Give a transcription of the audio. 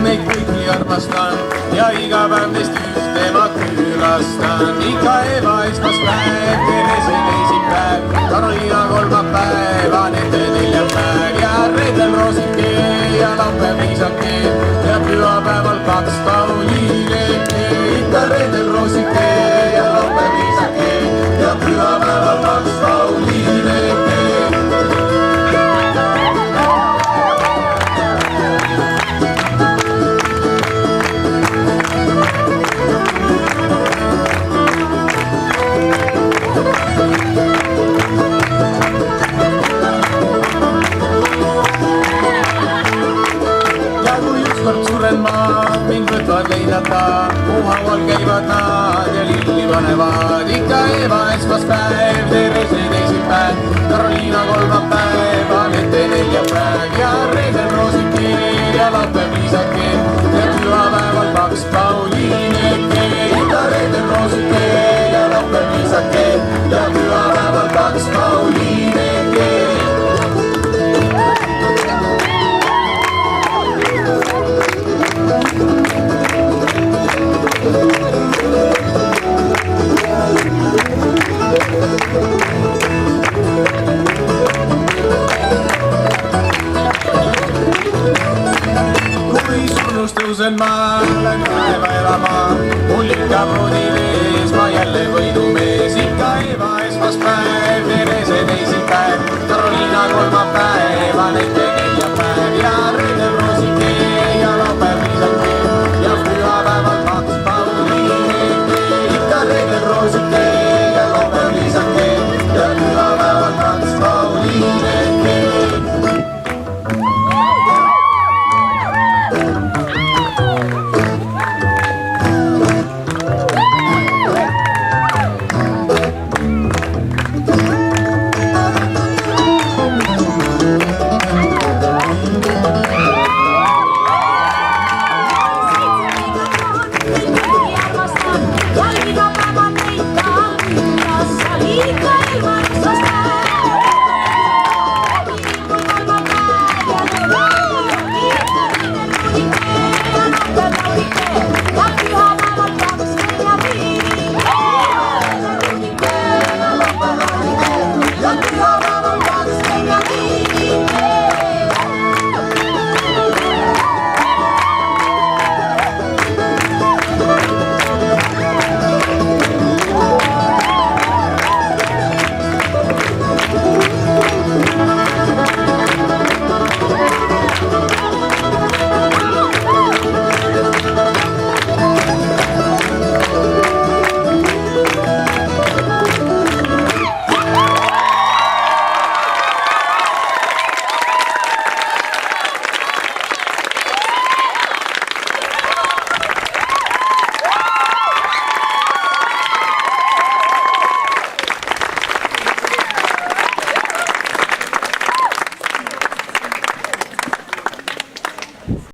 Neid kõiki armastan ja iga päev neist ühte ma külastan. Ika Eva esmaspäev, Terese teisipäev, Karoliina kolmapäev, Anette neljapäev ja reedel Roosike ja laupäev Liisake ja pühapäeval 2 Pauliine. Ikka reedel Roosike ja laupäev Liisake ja pühapäeval 2 Pauliine. Mind võtvad leinata, mu haual käivad nad ja lilli panevad. Ika Eva esmaspäev, Terese teisipäev, Karoliina kolmapäev, Anette neljapäev ja reedel Roosike ja laupäev Liisake ja pühapäeval 2 Pauliine. Ika reedel Roosike ja laupäev Liisake ja pühapäeval 2 Pauliine. Kui surnust tõusen ma, lähen taeva elama, mul ikka proodi vees, ma jälle võidu mees.